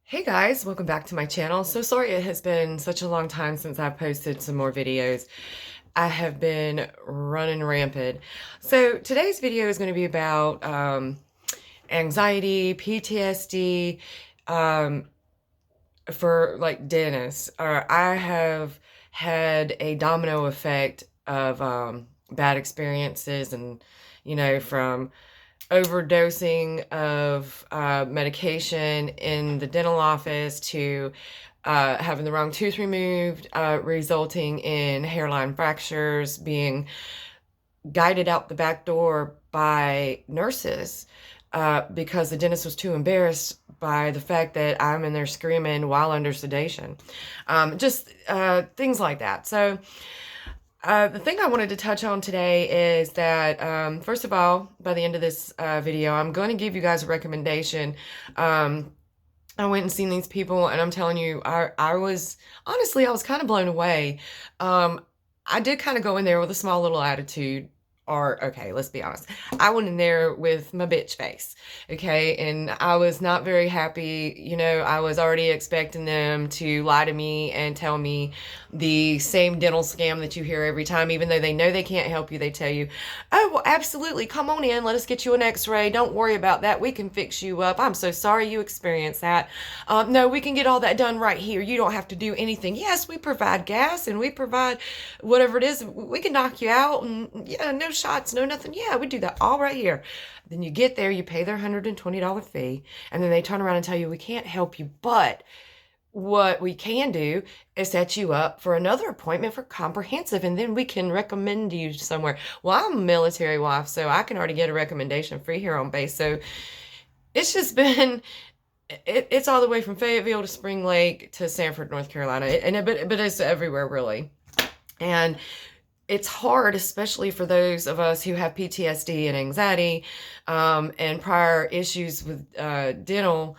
Hey guys, welcome back to my channel. So sorry it has been such a long time since I've posted some more videos. I have been running rampant. So today's video is going to be about anxiety, PTSD, um, for like dentists. I have had a domino effect of bad experiences and, from overdosing of medication in the dental office to having the wrong tooth removed, resulting in hairline fractures, being guided out the back door by nurses because the dentist was too embarrassed by the fact that I'm in there screaming while under sedation. Just things like that. So the thing I wanted to touch on today is that, first of all, by the end of this video, I'm going to give you guys a recommendation. I went and seen these people, and I'm telling you, I was, honestly, I was kind of blown away. I did kind of go in there with a small little attitude. Or, okay, let's be honest. I went in there with my bitch face, okay? And I was not very happy. I was already expecting them to lie to me and tell me the same dental scam that you hear every time, even though they know they can't help you. They tell you, oh, well, absolutely, come on in. Let us get you an x-ray. Don't worry about that. We can fix you up. I'm so sorry you experienced that. No, we can get all that done right here. You don't have to do anything. Yes, we provide gas and we provide whatever it is. We can knock you out and, yeah, no shots, no nothing. Yeah, we do that all right here. Then you get there, you pay their $120 fee, and then they turn around and tell you, we can't help you, but what we can do is set you up for another appointment for comprehensive, and then we can recommend you somewhere. Well, I'm a military wife, so I can already get a recommendation free here on base. So it's just been, it's all the way from Fayetteville to Spring Lake to Sanford, North Carolina, but it's everywhere, really. And it's hard, especially for those of us who have PTSD and anxiety, and prior issues with dental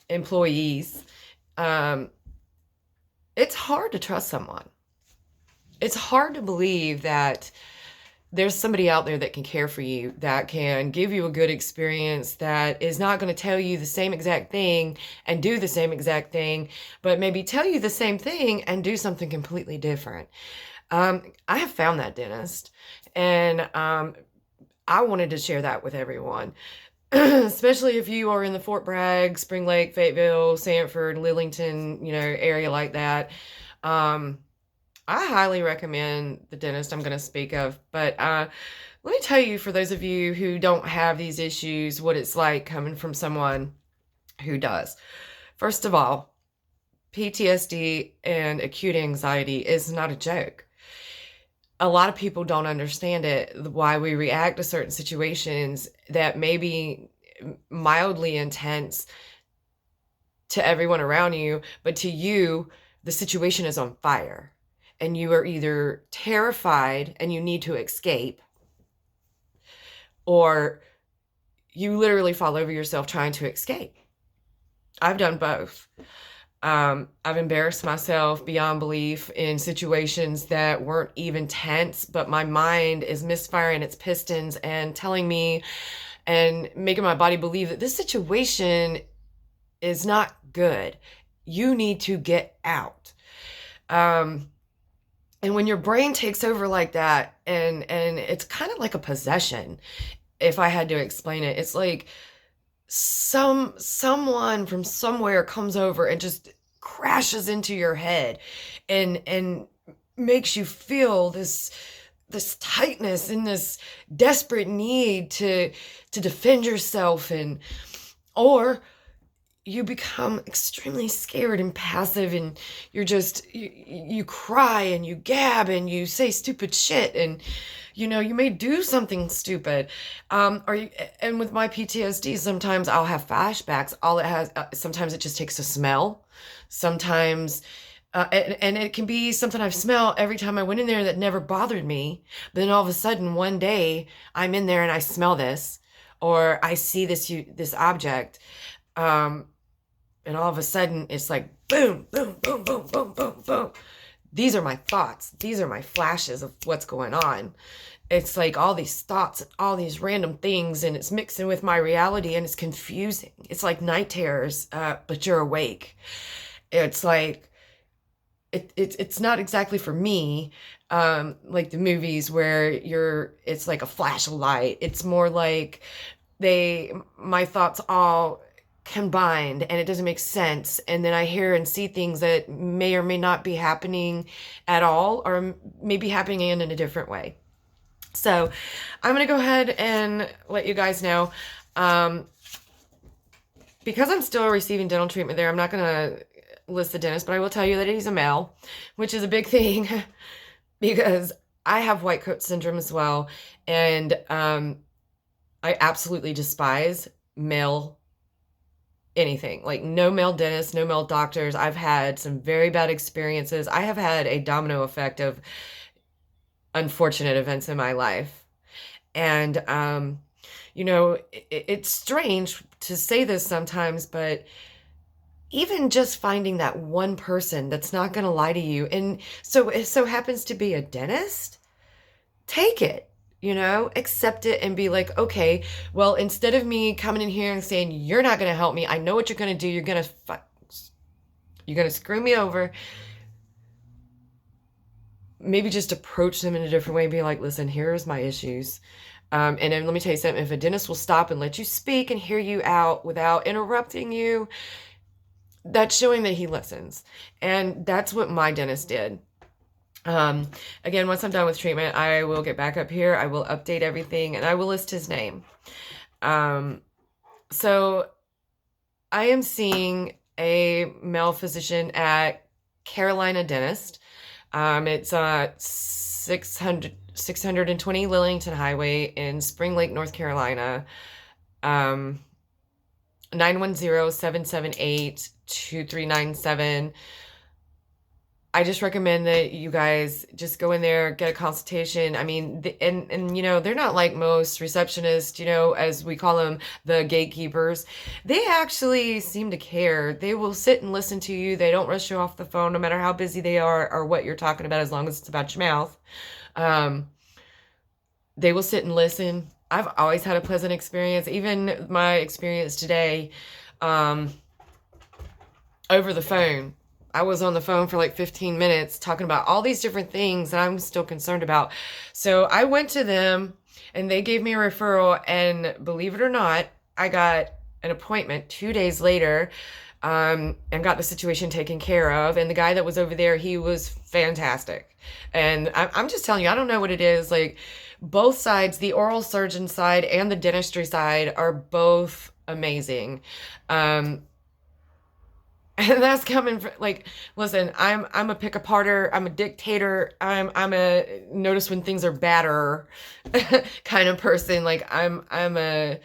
employees. It's hard to trust someone. It's hard to believe that there's somebody out there that can care for you, that can give you a good experience, that is not going to tell you the same exact thing and do the same exact thing, but maybe tell you the same thing and do something completely different. I have found that dentist, and I wanted to share that with everyone, especially if you are in the Fort Bragg, Spring Lake, Fayetteville, Sanford, Lillington, area like that. I highly recommend the dentist I'm going to speak of, but let me tell you, for those of you who don't have these issues, what it's like coming from someone who does. First of all, PTSD and acute anxiety is not a joke. A lot of people don't understand it, why we react to certain situations that may be mildly intense to everyone around you, but to you, the situation is on fire. And you are either terrified and you need to escape, or you literally fall over yourself trying to escape. I've done both. I've embarrassed myself beyond belief in situations that weren't even tense, but my mind is misfiring its pistons and telling me and making my body believe that this situation is not good. You need to get out. And when your brain takes over like that, and it's kind of like a possession, if I had to explain it, it's like someone from somewhere comes over and just crashes into your head and makes you feel this tightness and this desperate need to defend yourself, or you become extremely scared and passive, and you cry and you gab and you say stupid shit, and you may do something stupid. And with my PTSD, sometimes I'll have flashbacks. Sometimes it just takes a smell. Sometimes, and it can be something I've smelled every time I went in there that never bothered me. But then all of a sudden, one day, I'm in there and I smell this, or I see this object, and all of a sudden, it's like, boom, boom, boom, boom, boom, boom, boom. These are my thoughts. These are my flashes of what's going on. it's like all these thoughts and all these random things, and it's mixing with my reality, and it's confusing. It's like night terrors, but you're awake. It's like it's not exactly for me, like the movies where it's like a flash of light. It's more like my thoughts all combined, and it doesn't make sense, and then I hear and see things that may or may not be happening at all, or maybe happening in a different way. So I'm gonna go ahead and let you guys know, um, because I'm still receiving dental treatment there, I'm not gonna list the dentist, but I will tell you that he's a male, which is a big thing because I have white coat syndrome as well, and I absolutely despise male anything. Like, no male dentists, no male doctors. I've had some very bad experiences. I have had a domino effect of unfortunate events in my life. And, it's strange to say this sometimes, but even just finding that one person that's not going to lie to you, and so it so happens to be a dentist, take it, accept it and be like, okay, well, instead of me coming in here and saying, you're not going to help me, I know what you're going to do. You're going to screw me over. Maybe just approach them in a different way and be like, listen, here's my issues. And then let me tell you something, if a dentist will stop and let you speak and hear you out without interrupting you, that's showing that he listens. And that's what my dentist did. Again, once I'm done with treatment, I will get back up here. I will update everything and I will list his name. So I am seeing a male physician at Carolina Dentist. It's 620 Lillington Highway in Spring Lake, North Carolina. 910-778-2397. I just recommend that you guys just go in there, get a consultation. I mean, they're not like most receptionists, as we call them, the gatekeepers. They actually seem to care. They will sit and listen to you. They don't rush you off the phone, no matter how busy they are or what you're talking about, as long as it's about your mouth. They will sit and listen. I've always had a pleasant experience. Even my experience today, over the phone. I was on the phone for like 15 minutes talking about all these different things that I'm still concerned about. So I went to them and they gave me a referral, and believe it or not, I got an appointment 2 days later, and got the situation taken care of. And the guy that was over there, he was fantastic. And I'm just telling you, I don't know what it is. Like, both sides, the oral surgeon side and the dentistry side, are both amazing. And that's coming from, like, listen, I'm a pick-aparter, I'm a dictator, I'm a notice when things are better kind of person. Like, I'm a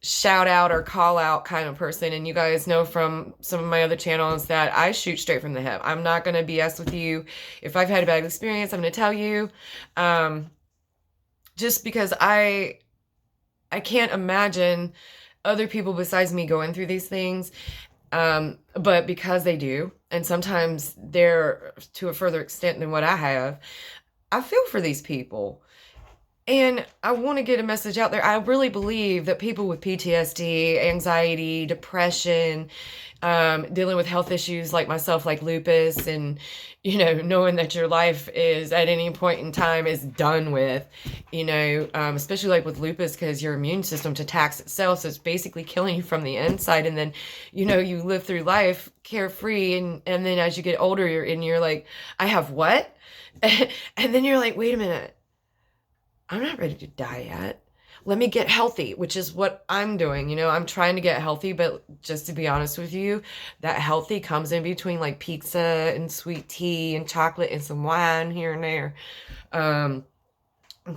shout out or call out kind of person. And you guys know from some of my other channels that I shoot straight from the hip. I'm not going to BS with you. If I've had a bad experience, I'm going to tell you. Just because I can't imagine other people besides me going through these things. But because they do, and sometimes they're to a further extent than what I have, I feel for these people. And I want to get a message out there. I really believe that people with PTSD, anxiety, depression, dealing with health issues like myself, like lupus, and, knowing that your life is at any point in time is done with, especially like with lupus, because your immune system attacks itself. So it's basically killing you from the inside. And then, you live through life carefree. And then as you get older, you're like, I have what? And then you're like, wait a minute. I'm not ready to die yet. Let me get healthy, which is what I'm doing. I'm trying to get healthy, but just to be honest with you, that healthy comes in between like pizza and sweet tea and chocolate and some wine here and there.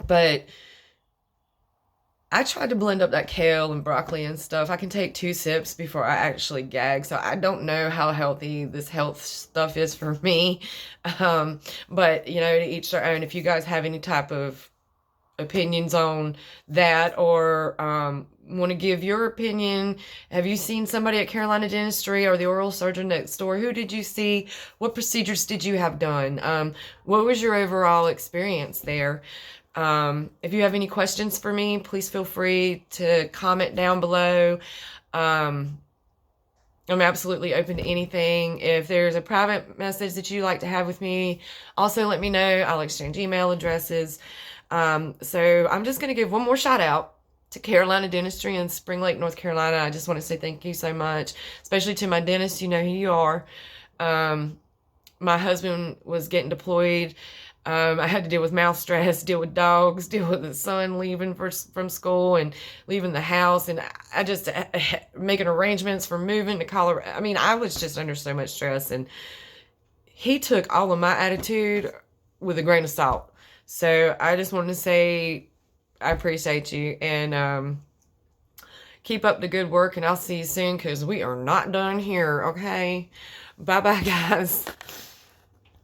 But I tried to blend up that kale and broccoli and stuff. I can take 2 sips before I actually gag. So I don't know how healthy this health stuff is for me. But, to each their own. If you guys have any type of opinions on that, or want to give your opinion, have you seen somebody at Carolina Dentistry or the oral surgeon next door? Who did you see? What procedures did you have done? What was your overall experience there? If you have any questions for me, please feel free to comment down below. I'm absolutely open to anything. If there's a private message that you like to have with me, also let me know. I'll exchange email addresses. So I'm just going to give one more shout out to Carolina Dentistry in Spring Lake, North Carolina. I just want to say thank you so much, especially to my dentist. You know who you are. My husband was getting deployed. I had to deal with mouth stress, deal with dogs, deal with the son leaving from school and leaving the house. And I just making arrangements for moving to Colorado. I mean, I was just under so much stress. And he took all of my attitude with a grain of salt. So I just wanted to say I appreciate you. And keep up the good work. And I'll see you soon because we are not done here. Okay. Bye-bye, guys.